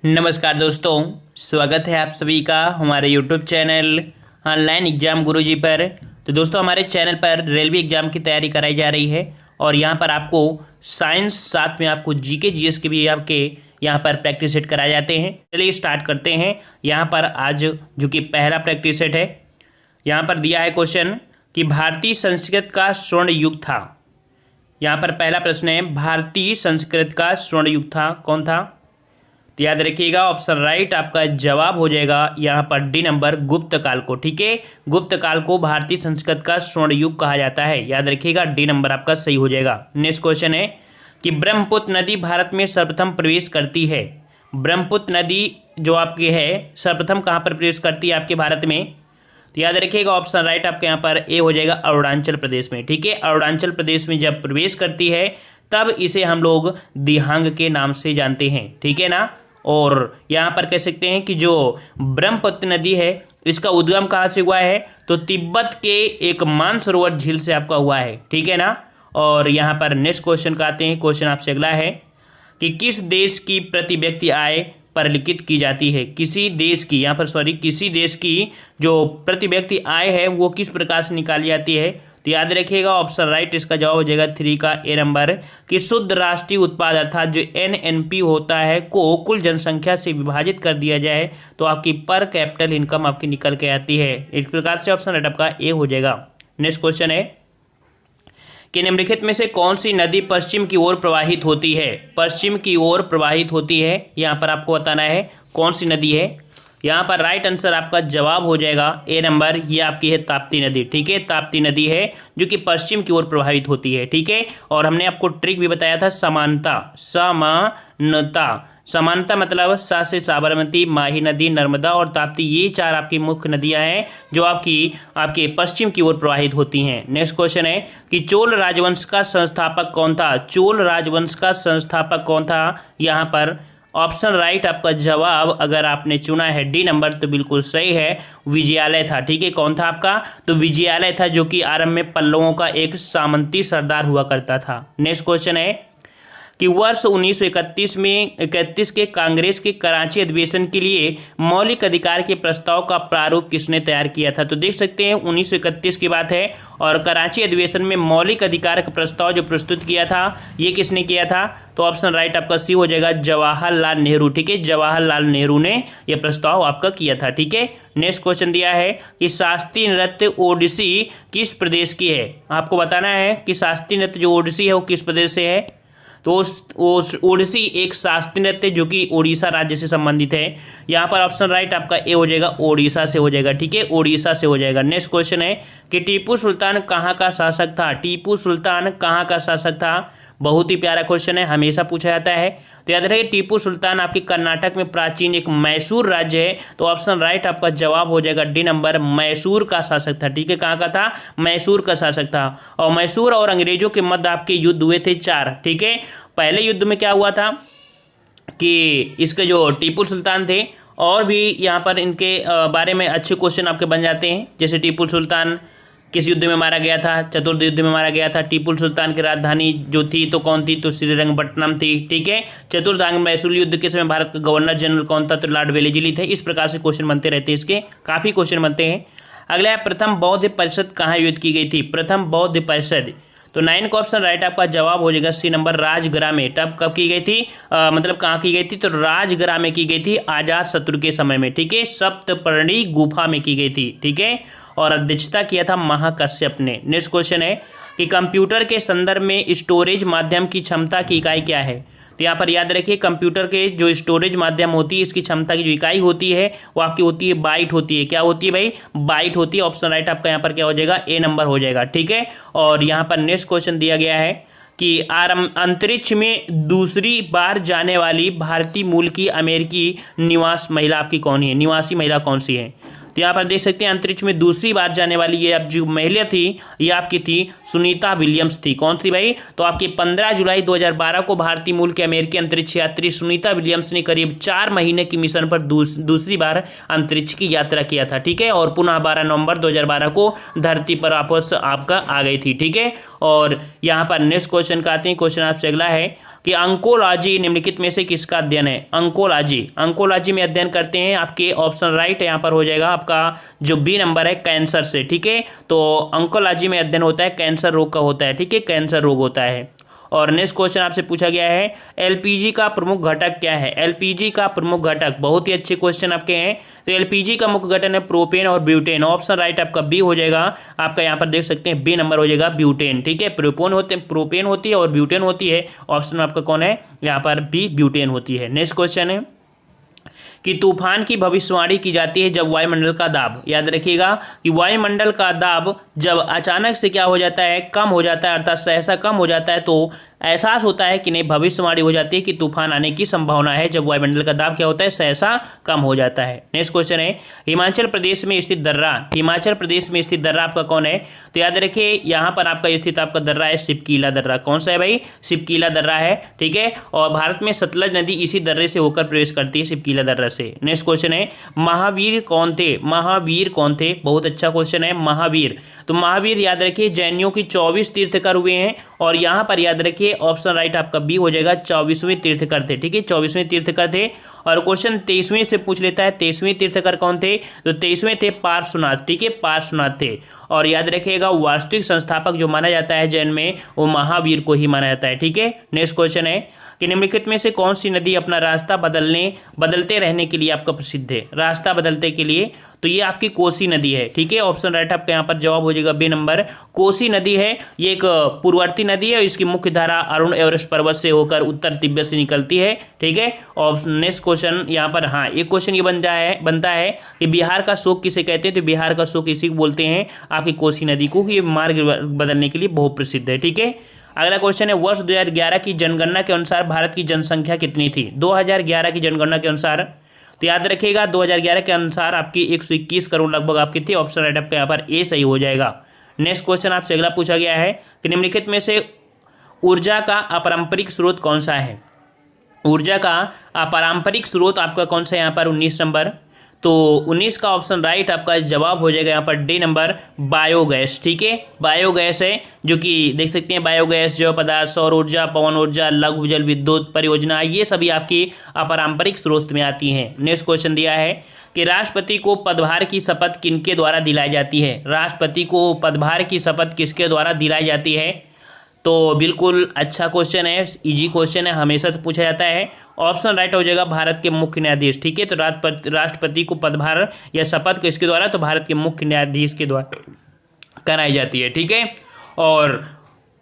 नमस्कार दोस्तों, स्वागत है आप सभी का हमारे यूट्यूब चैनल ऑनलाइन एग्जाम गुरुजी पर। तो दोस्तों, हमारे चैनल पर रेलवे एग्जाम की तैयारी कराई जा रही है और यहाँ पर आपको साइंस, साथ में आपको जीके जीएस के भी आपके यहाँ पर प्रैक्टिस सेट कराए जाते हैं। चलिए स्टार्ट करते हैं। यहाँ पर आज जो कि पहला प्रैक्टिस सेट है, यहाँ पर दिया है क्वेश्चन कि भारतीय संस्कृत का स्वर्ण युग था। यहाँ पर पहला प्रश्न है, भारतीय संस्कृत का स्वर्ण युग था, कौन था? तो याद रखिएगा, ऑप्शन राइट आपका जवाब हो जाएगा यहाँ पर डी नंबर, गुप्त काल को। ठीक है, गुप्त काल को भारतीय संस्कृत का स्वर्ण युग कहा जाता है। याद रखिएगा, डी नंबर आपका सही हो जाएगा। नेक्स्ट क्वेश्चन है कि ब्रह्मपुत्र नदी भारत में सर्वप्रथम प्रवेश करती है। ब्रह्मपुत्र नदी जो आपकी है सर्वप्रथम कहाँ पर प्रवेश करती है आपके भारत में? तो याद रखिएगा, ऑप्शन राइट आपके यहाँ पर ए हो जाएगा, अरुणाचल प्रदेश में। ठीक है, अरुणाचल प्रदेश में जब प्रवेश करती है तब इसे हम लोग दिहांग के नाम से जानते हैं। ठीक है ना। और यहाँ पर कह सकते हैं कि जो ब्रह्मपुत्र नदी है इसका उद्गम कहाँ से हुआ है? तो तिब्बत के एक मानसरोवर झील से आपका हुआ है। ठीक है ना। और यहाँ पर नेक्स्ट क्वेश्चन का आते हैं। क्वेश्चन आपसे अगला है कि किस देश की प्रति व्यक्ति आय परिलिखित की जाती है? किसी देश की, यहाँ पर किसी देश की जो प्रति व्यक्ति आय है वो किस प्रकार से निकाली जाती है? तो याद रखिएगा, ऑप्शन राइट इसका जवाब हो जाएगा 3 का ए नंबर, कि शुद्ध राष्ट्रीय उत्पाद अर्थात जो एनएनपी होता है को कुल जनसंख्या से विभाजित कर दिया जाए तो आपकी पर कैपिटल इनकम आपकी निकल के आती है। इस प्रकार से ऑप्शन राइट आपका ए हो जाएगा। नेक्स्ट क्वेश्चन है कि निम्नलिखित में से कौन सी नदी पश्चिम की ओर प्रवाहित होती है? पश्चिम की ओर प्रवाहित होती है, यहाँ पर आपको बताना है कौन सी नदी है। यहाँ पर राइट आंसर आपका जवाब हो जाएगा ए नंबर, ये आपकी है ताप्ती नदी। ठीक है, ताप्ती नदी है जो कि पश्चिम की ओर प्रभावित होती है। ठीक है, और हमने आपको ट्रिक भी बताया था, समानता, समानता। समानता मतलब सा से साबरमती, माही नदी, नर्मदा और ताप्ती, ये 4 आपकी मुख्य नदियां हैं जो आपके पश्चिम की ओर प्रवाहित होती हैं। नेक्स्ट क्वेश्चन है कि चोल राजवंश का संस्थापक कौन था? चोल राजवंश का संस्थापक कौन था? यहाँ पर ऑप्शन राइट आपका जवाब अगर आपने चुना है डी नंबर तो बिल्कुल सही है, विजयालय था। ठीक है, कौन था आपका? तो विजयालय था, जो कि आरंभ में पल्लवों का एक सामंती सरदार हुआ करता था। नेक्स्ट क्वेश्चन है कि वर्ष 1931 के कांग्रेस के कराची अधिवेशन के लिए मौलिक अधिकार के प्रस्ताव का प्रारूप किसने तैयार किया था? तो देख सकते हैं 1931 की बात है और कराची अधिवेशन में मौलिक अधिकार का प्रस्ताव जो प्रस्तुत किया था ये किसने किया था? तो ऑप्शन राइट आपका सी हो जाएगा, जवाहरलाल नेहरू। ठीक है, जवाहरलाल नेहरू ने यह प्रस्ताव आपका किया था। ठीक है, नेक्स्ट क्वेश्चन दिया है कि शास्त्रीय नृत्य ओडिसी किस प्रदेश की है? आपको बताना है कि शास्त्रीय नृत्य जो ओडिसी है वो किस प्रदेश से है। तो ओडिसी एक शास्त्रीय नृत्य जो कि उड़ीसा राज्य से संबंधित है। यहाँ पर ऑप्शन राइट आपका ए हो जाएगा, ओडिशा से हो जाएगा। ठीक है, ओडिशा से हो जाएगा। नेक्स्ट क्वेश्चन है कि टीपू सुल्तान कहाँ का शासक था? टीपू सुल्तान कहाँ का शासक था? बहुत ही प्यारा क्वेश्चन है, हमेशा पूछा जाता है। तो याद रखिए, टीपू सुल्तान आपके कर्नाटक में प्राचीन एक मैसूर राज्य है, तो ऑप्शन राइट आपका जवाब हो जाएगा डी नंबर, मैसूर का शासक था। ठीक है, कहाँ का था? मैसूर का शासक था। और मैसूर और अंग्रेजों के मध्य आपके युद्ध हुए थे 4। ठीक है, पहले युद्ध में क्या हुआ था कि इसके जो टीपू सुल्तान थे, और भी यहाँ पर इनके बारे में अच्छे क्वेश्चन आपके बन जाते हैं। जैसे टीपू सुल्तान किस युद्ध में मारा गया था? चतुर्थ युद्ध में मारा गया था। टीपू सुल्तान की राजधानी जो थी तो कौन थी? तो श्रीरंगपट्टनम थी। ठीक है, चतुर्थ मैसूर युद्ध के समय भारत का गवर्नर जनरल कौन था? तो लॉर्ड वेलेस्ली थे। इस प्रकार से क्वेश्चन बनते रहते हैं, इसके काफ़ी क्वेश्चन बनते हैं। अगला है, प्रथम बौद्ध परिषद कहाँ आयोजित की गई थी? प्रथम बौद्ध परिषद, तो 9 का ऑप्शन राइट आपका जवाब हो जाएगा सी नंबर, राजगृह में। तब कब की गई थी? मतलब कहाँ की गई थी? तो राजगृह में की गई थी, आजाद शत्रु के समय में। ठीक है, सप्तपर्णी गुफा में की गई थी। ठीक है, और अध्यक्षता किया था महाकश्यप ने। नेक्स्ट क्वेश्चन है कि कंप्यूटर के संदर्भ में स्टोरेज माध्यम की क्षमता की इकाई क्या है? तो यहाँ पर याद रखिए, कंप्यूटर के जो स्टोरेज माध्यम होती है इसकी क्षमता की जो इकाई होती है वो आपकी होती है बाइट होती है। क्या होती है भाई? बाइट होती है। ऑप्शन राइट आपका यहाँ पर क्या हो जाएगा? ए नंबर हो जाएगा। ठीक है, और यहाँ पर नेक्स्ट क्वेश्चन दिया गया है कि अंतरिक्ष में दूसरी बार जाने वाली भारतीय मूल की अमेरिकी निवासी महिला आपकी कौन सी है? तो यहाँ पर देख सकते हैं अंतरिक्ष में दूसरी बार जाने वाली ये अब जो महिला थी ये आपकी थी सुनीता विलियम्स थी। कौन थी भाई? तो आपके 15 जुलाई 2012 को भारतीय मूल के अमेरिकी अंतरिक्ष यात्री सुनीता विलियम्स ने करीब 4 महीने की मिशन पर दूसरी बार अंतरिक्ष की यात्रा किया था। ठीक है, और पुनः 12 नवंबर 2012 को धरती पर वापस आपका आ गई थी। ठीक है, और यहाँ पर नेक्स्ट क्वेश्चन का आते हैं। क्वेश्चन आपसे अगला है कि अंकोलॉजी निम्नलिखित में से किसका अध्ययन है। अंकोलॉजी में अध्ययन करते हैं आपके ऑप्शन राइट यहाँ पर हो जाएगा आपका जो बी नंबर है कैंसर से। ठीक है, तो अंकोलॉजी में अध्ययन होता है कैंसर रोग का होता है। ठीक है, कैंसर रोग होता है। और नेक्स्ट क्वेश्चन आपसे पूछा गया है एलपीजी का प्रमुख घटक क्या है। एलपीजी का प्रमुख घटक, बहुत ही अच्छे क्वेश्चन आपके हैं। तो एलपीजी का मुख्य घटक है प्रोपेन और ब्यूटेन। ऑप्शन राइट आपका बी हो जाएगा। आपका यहाँ पर देख सकते हैं बी नंबर हो जाएगा ब्यूटेन। ठीक है, प्रोपेन होती है और ब्यूटेन होती है। ऑप्शन आपका कौन है यहाँ पर बी ब्यूटेन होती है। नेक्स्ट क्वेश्चन है कि तूफान की भविष्यवाणी की जाती है जब वायुमंडल का दाब, याद रखिएगा कि वायुमंडल का दाब जब अचानक से क्या हो जाता है, कम हो जाता है, अर्थात सहसा कम हो जाता है, तो एहसास होता है कि नहीं, भविष्यवाणी हो जाती है कि तूफान आने की संभावना है जब वायुमंडल का दाब क्या होता है, सहसा कम हो जाता है। नेक्स्ट क्वेश्चन है हिमाचल प्रदेश में स्थित दर्रा। हिमाचल प्रदेश में स्थित दर्रा आपका कौन है। तो याद रखिए यहाँ पर आपका स्थित आपका दर्रा है सिपकीला दर्रा। कौन सा है भाई, सिपकीला दर्रा है। ठीक है, और भारत में सतलज नदी इसी दर्रे से होकर प्रवेश करती है, सिपकीला दर्रा से। नेक्स्ट क्वेश्चन है महावीर कौन थे। महावीर कौन थे, बहुत अच्छा क्वेश्चन है महावीर। तो महावीर याद रखिए जैनियों की 24 तीर्थकर हुए हैं और यहाँ पर याद रखिए ऑप्शन राइट आपका बी हो जाएगा 24वें तीर्थकर थे। ठीक है, 24वें तीर्थकर थे। और क्वेश्चन 23वें से पूछ लेता है 23वें तीर्थकर कौन थे। तो 23वें थे पार्श्वनाथ। ठीक है, पार्श्वनाथ थे। और याद रखिएगा वास्तविक संस्थापक जो माना जाता है जैन में वो महावीर को ही माना जाता है। ठीक है, नेक्स्ट क्वेश्चन है कि निम्नलिखित में से कौन सी नदी अपना रास्ता बदलते रहने के लिए आपका प्रसिद्ध है। रास्ता बदलते के लिए तो ये आपकी कोसी नदी है। ठीक है, ऑप्शन राइट आपका यहाँ पर जवाब हो जाएगा बी नंबर, कोसी नदी है। ये एक पूर्ववर्ती नदी है। इसकी मुख्य धारा अरुण एवरेस्ट पर्वत से होकर उत्तर तिब्बत से निकलती है। ठीक है, और नेक्स्ट क्वेश्चन यहाँ पर, हाँ एक क्वेश्चन ये बनता है कि बिहार का शोक किसे कहते हैं। तो बिहार का शोक इसी को बोलते हैं आपकी कोसी नदी को, कि ये मार्ग बदलने के लिए बहुत प्रसिद्ध है। ठीक है, अगला क्वेश्चन है वर्ष 2011 की जनगणना के अनुसार भारत की जनसंख्या कितनी थी। 2011 की जनगणना के अनुसार तो याद रखिएगा 2011 के अनुसार आपकी 121 करोड़ लगभग आपकी थी। ऑप्शन राइट आपका यहाँ पर ए सही हो जाएगा। नेक्स्ट क्वेश्चन आपसे अगला पूछा गया है कि निम्नलिखित में से ऊर्जा का अपारंपरिक स्रोत कौन सा है। ऊर्जा का अपारंपरिक स्रोत आपका कौन सा है यहाँ पर 19 नंबर। तो 19 का ऑप्शन राइट आपका जवाब हो जाएगा यहाँ पर डी नंबर बायोगैस। ठीक है, बायोगैस है जो कि देख सकते हैं बायोगैस, जैव पदार्थ, सौर ऊर्जा, पवन ऊर्जा, लघु जल विद्युत परियोजना, ये सभी आपकी अपारंपरिक स्रोत में आती हैं। नेक्स्ट क्वेश्चन दिया है कि राष्ट्रपति को पदभार की शपथ किनके द्वारा दिलाई जाती है। राष्ट्रपति को पदभार की शपथ किसके द्वारा दिलाई जाती है। तो बिल्कुल अच्छा क्वेश्चन है, इजी क्वेश्चन है, हमेशा से पूछा जाता है। ऑप्शन राइट हो जाएगा भारत के मुख्य न्यायाधीश। ठीक है, तो राष्ट्रपति को पदभार या शपथ किसके द्वारा, तो भारत के मुख्य न्यायाधीश के द्वारा कराई जाती है। ठीक है, और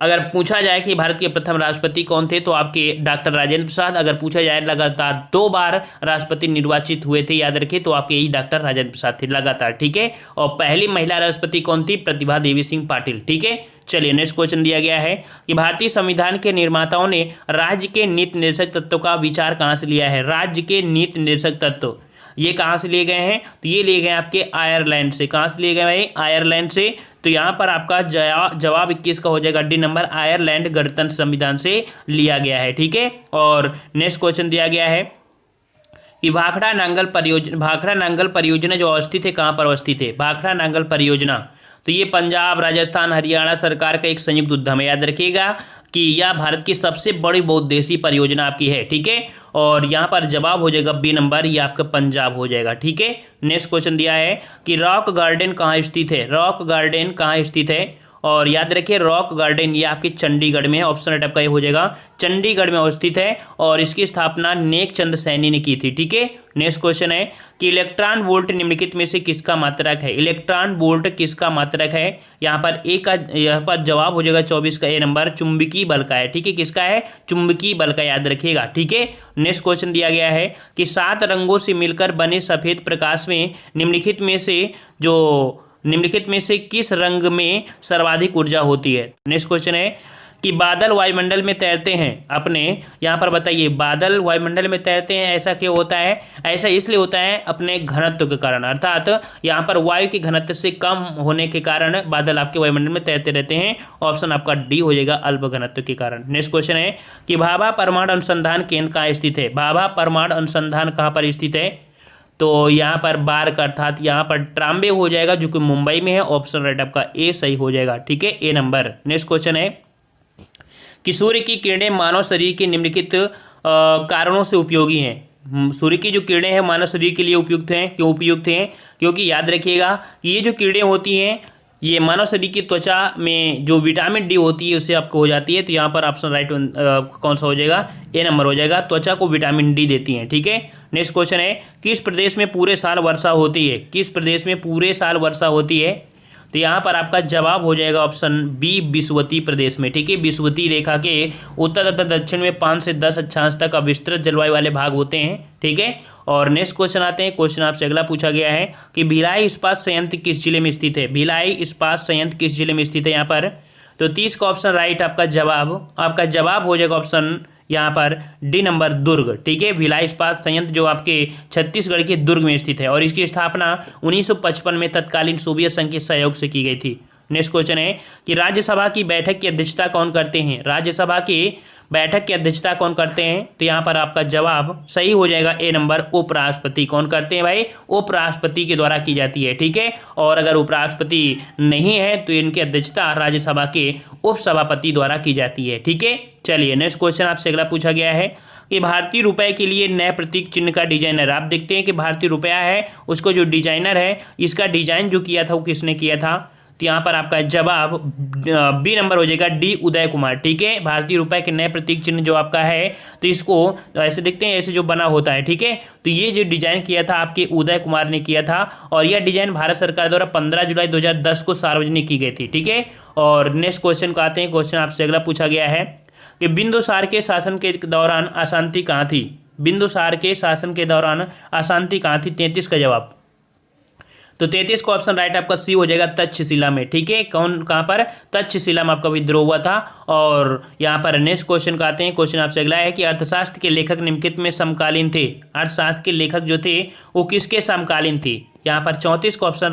अगर पूछा जाए कि भारत के प्रथम राष्ट्रपति कौन थे तो आपके डॉक्टर राजेंद्र प्रसाद। अगर पूछा जाए लगातार 2 बार राष्ट्रपति निर्वाचित हुए थे, याद रखिए, तो आपके यही डॉक्टर राजेंद्र प्रसाद थे लगातार। ठीक है, और पहली महिला राष्ट्रपति कौन थी, प्रतिभा देवी सिंह पाटिल। ठीक है, चलिए नेक्स्ट क्वेश्चन दिया गया है कि भारतीय संविधान के निर्माताओं ने राज्य के नीति निर्देशक तत्वों का विचार कहाँ से लिया है। राज्य के नीति निर्देशक तत्व ये कहाँ से लिए गए हैं, तो ये लिए गए आपके आयरलैंड से। कहाँ से लिए गए भाई, आयरलैंड से। तो यहाँ पर आपका जवाब 21 का हो जाएगा डी नंबर, आयरलैंड गणतंत्र संविधान से लिया गया है। ठीक है, और नेक्स्ट क्वेश्चन दिया गया है कि भाखड़ा नांगल परियोजना जो अवस्थित है, कहाँ पर अवस्थित है भाखड़ा नांगल परियोजना। तो ये पंजाब, राजस्थान, हरियाणा सरकार का एक संयुक्त उद्यम है। याद रखिएगा कि यह भारत की सबसे बड़ी बहुउद्देशीय परियोजना आपकी है। ठीक है, और यहाँ पर जवाब हो जाएगा बी नंबर, ये आपका पंजाब हो जाएगा। ठीक है, नेक्स्ट क्वेश्चन दिया है कि रॉक गार्डन कहाँ स्थित है। रॉक गार्डन कहाँ स्थित है, और याद रखिए रॉक गार्डन ये आपके चंडीगढ़ में है। ऑप्शन राइट आपका ये हो जाएगा चंडीगढ़ में अवस्थित है और इसकी स्थापना नेक चंद सैनी ने की थी। ठीक है, नेक्स्ट क्वेश्चन है कि इलेक्ट्रॉन वोल्ट निम्नलिखित में से किसका मात्रक है। इलेक्ट्रॉन वोल्ट किसका मात्रक है, यहाँ पर ए का यहाँ पर जवाब हो जाएगा 24 का ए नंबर, चुंबकीय बल का है। ठीक है, किसका है, चुंबकीय बल का, याद रखिएगा। ठीक है, नेक्स्ट क्वेश्चन दिया गया है कि 7 रंगों से मिलकर बने सफेद प्रकाश में निम्नलिखित में से किस रंग में सर्वाधिक ऊर्जा होती है। नेक्स्ट क्वेश्चन है कि बादल वायुमंडल में तैरते हैं अपने, यहाँ पर बताइए बादल वायुमंडल में तैरते हैं, ऐसा क्यों होता है। ऐसा इसलिए होता है अपने घनत्व के कारण, अर्थात यहाँ पर वायु के घनत्व से कम होने के कारण बादल आपके वायुमंडल में तैरते रहते हैं। ऑप्शन आपका डी हो जाएगा, अल्प घनत्व के कारण। नेक्स्ट क्वेश्चन है कि भाभा परमाणु अनुसंधान केंद्र कहाँ स्थित है। भाभा परमाणु अनुसंधान कहाँ पर स्थित है, तो यहाँ पर बार्क अर्थात यहाँ पर ट्राम्बे हो जाएगा जो कि मुंबई में है। ऑप्शन राइट आपका ए सही हो जाएगा। ठीक है, ए नंबर। नेक्स्ट क्वेश्चन है कि सूर्य की किरणें मानव शरीर के निम्नलिखित कारणों से उपयोगी हैं। सूर्य की जो किरणें हैं मानव शरीर के लिए उपयुक्त हैं। क्यों उपयुक्त हैं? क्योंकि याद रखिएगा कि ये जो किरणें होती हैं ये मानव शरीर की त्वचा में जो विटामिन डी होती है उससे आपको हो जाती है। तो यहाँ पर ऑप्शन राइट कौन सा हो जाएगा? ए नंबर हो जाएगा। त्वचा को विटामिन डी देती हैं। ठीक है, नेक्स्ट क्वेश्चन है, किस प्रदेश में पूरे साल वर्षा होती है? किस प्रदेश में पूरे साल वर्षा होती है? तो यहाँ पर आपका जवाब हो जाएगा ऑप्शन बी, विषुवतीय प्रदेश में। ठीक है, विषुवतीय रेखा के उत्तर तथा दक्षिण में 5 से 10 अक्षांश तक विस्तृत जलवायु वाले भाग होते हैं। ठीक है, और नेक्स्ट क्वेश्चन आते हैं। क्वेश्चन आपसे अगला पूछा गया है कि भिलाई इस्पात संयंत्र किस जिले में स्थित है? भिलाई इस्पात संयंत्र किस जिले में स्थित है यहाँ पर? तो 30 का ऑप्शन राइट आपका जवाब हो जाएगा ऑप्शन यहाँ पर डी नंबर, दुर्ग। ठीक है, भिलाई इस्पात संयंत्र जो आपके छत्तीसगढ़ के दुर्ग में स्थित है और इसकी स्थापना 1955 में तत्कालीन सोवियत संघ के सहयोग से की गई थी। नेक्स्ट क्वेश्चन है कि राज्यसभा की बैठक की अध्यक्षता कौन करते हैं? राज्यसभा की बैठक की अध्यक्षता कौन करते हैं? तो यहाँ पर आपका जवाब सही हो जाएगा ए नंबर, उपराष्ट्रपति। कौन करते हैं भाई? उपराष्ट्रपति के द्वारा की जाती है। ठीक है, और अगर उपराष्ट्रपति नहीं है तो इनकी अध्यक्षता राज्यसभा के उपसभापति द्वारा की जाती है। ठीक है, चलिए नेक्स्ट क्वेश्चन आपसे अगला पूछा गया है कि भारतीय रुपए के लिए नए प्रतीक चिन्ह का डिजाइनर। आप देखते हैं कि भारतीय रुपया है उसको जो डिजाइनर है इसका डिजाइन जो किया था वो किसने किया था? तो यहाँ पर आपका जवाब बी नंबर हो जाएगा, डी उदय कुमार। ठीक है, भारतीय रुपए के नए प्रतीक चिन्ह जो आपका है तो इसको ऐसे देखते हैं, ऐसे जो बना होता है। ठीक है, तो ये जो डिजाइन किया था आपके उदय कुमार ने किया था और यह डिजाइन भारत सरकार द्वारा 15 जुलाई 2010 को सार्वजनिक की गई थी। ठीक है, और नेक्स्ट क्वेश्चन को आते हैं। क्वेश्चन आपसे अगला पूछा गया है कि बिंदुसार के शासन के दौरान अशांति कहाँ थी? बिंदुसार के शासन के दौरान अशांति कहाँ थी? 33 का जवाब। तो 33 का ऑप्शन राइट आपका सी हो जाएगा, तक्षशिला में। ठीक है, कहाँ पर? तक्षशिला में आपका विद्रोह हुआ था। और यहाँ पर नेक्स्ट क्वेश्चन का आते हैं। क्वेश्चन आपसे अगला है कि अर्थशास्त्र के लेखक निम्नलिखित में समकालीन थे। अर्थशास्त्र के लेखक जो थे वो किसके समकालीन थे? यहाँ पर 34 का ऑप्शन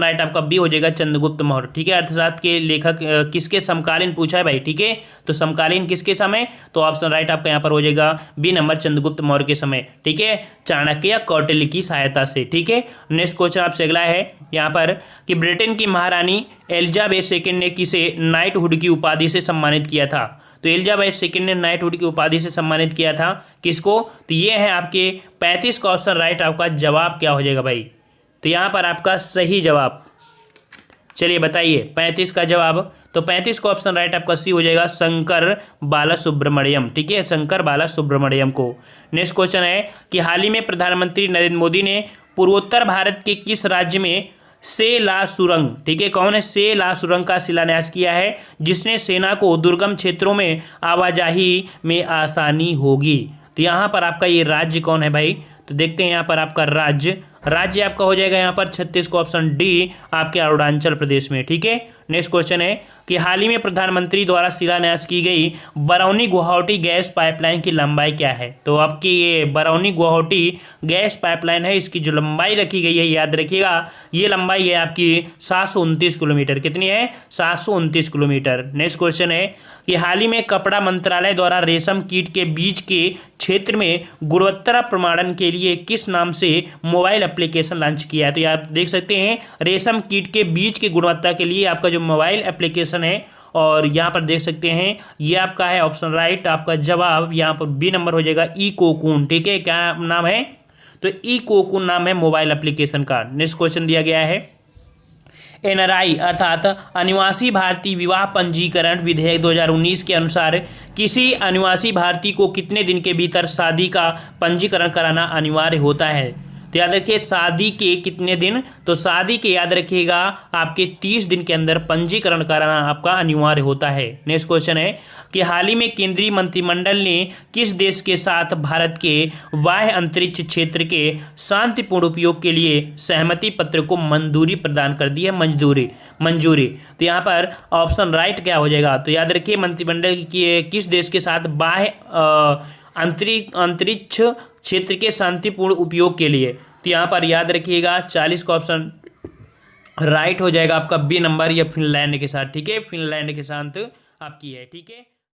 राइट आपका बी हो जाएगा, चंद्रगुप्त मौर्य। ठीक है, अर्थशास्त्र के लेखक किसके समकालीन पूछा है भाई। ठीक है, तो समकालीन किसके समय? तो ऑप्शन राइट आपका यहाँ पर हो जाएगा बी नंबर, चंद्रगुप्त मौर्य के समय। ठीक है, चाणक्य या कौटिल्य की सहायता से। ठीक है, नेक्स्ट क्वेश्चन आपसे अगला है यहाँ पर कि ब्रिटेन की महारानी एलिजाबेथ सेकंड ने किसे नाइटहुड की उपाधि से सम्मानित किया था? तो एलिजाबेथ सेकंड ने नाइटहुड की उपाधि से सम्मानित किया था किसको? तो ये है आपके 35 का ऑप्शन राइट आपका जवाब क्या हो जाएगा भाई? तो यहाँ पर आपका सही जवाब, चलिए बताइए 35 का जवाब। तो 35 का ऑप्शन राइट आपका सी हो जाएगा, शंकर बालासुब्रमण्यम। ठीक है, शंकर बालासुब्रमण्यम को। नेक्स्ट क्वेश्चन है कि हाल ही में प्रधानमंत्री नरेंद्र मोदी ने पूर्वोत्तर भारत के किस राज्य में सेला सुरंग, ठीक है, कौन है? सेला सुरंग का शिलान्यास किया है जिसने सेना को दुर्गम क्षेत्रों में आवाजाही में आसानी होगी। तो यहाँ पर आपका ये राज्य कौन है भाई? तो देखते हैं यहाँ पर आपका राज्य आपका हो जाएगा यहाँ पर 36 को ऑप्शन डी आपके अरुणाचल प्रदेश में। ठीक है, नेक्स्ट क्वेश्चन है कि हाल ही में प्रधानमंत्री द्वारा शिलान्यास की गई बरौनी गुवाहाटी गैस पाइपलाइन की लंबाई क्या है? तो आपकी ये बरौनी गुवाहाटी गैस पाइपलाइन है, इसकी जो लंबाई रखी गई है याद रखिएगा, ये लंबाई है आपकी 729 किलोमीटर। कितनी है? 729 किलोमीटर। नेक्स्ट क्वेश्चन है कि हाल ही में कपड़ा मंत्रालय द्वारा रेशम कीट के बीज के क्षेत्र में गुणवत्ता प्रमाणन के लिए किस नाम से मोबाइल एप्लीकेशन लॉन्च किया है? तो आप देख सकते हैं रेशम कीट के बीज की गुणवत्ता के लिए आपका जो मोबाइल एप्लीकेशन है, और यहाँ पर देख सकते हैं ये आपका है ऑप्शन राइट। आपका जवाब यहाँ पर बी नंबर हो जाएगा, ई कोकून। ठीक है, क्या नाम है? तो ई कोकून नाम है मोबाइल एप्लीकेशन का। नेक्स्ट क्वेश्चन दिया गया है एनआरआई अर्थात अनिवासी भारतीय विवाह पंजीकरण विधेयक 2019 के अनुसार किसी अनिवासी भारतीय को कितने दिन के भीतर शादी का पंजीकरण कराना अनिवार्य होता है? तो याद रखिए शादी के कितने दिन? तो शादी के याद रखिएगा आपके 30 दिन के अंदर पंजीकरण कराना आपका अनिवार्य होता है। नेक्स्ट क्वेश्चन है कि हाल ही में केंद्रीय मंत्रिमंडल ने किस देश के साथ भारत के बाह्य अंतरिक्ष क्षेत्र के शांतिपूर्ण उपयोग के लिए सहमति पत्र को मंजूरी प्रदान कर दी है? मंजूरी। तो यहाँ पर ऑप्शन राइट क्या हो जाएगा? तो याद रखिए मंत्रिमंडल की किस देश के साथ बाह्य अंतरिक्ष क्षेत्र के शांतिपूर्ण उपयोग के लिए? तो यहाँ पर याद रखिएगा 40 का ऑप्शन राइट हो जाएगा आपका बी नंबर, या फिनलैंड के साथ। ठीक है, फिनलैंड के साथ आपकी है। ठीक है।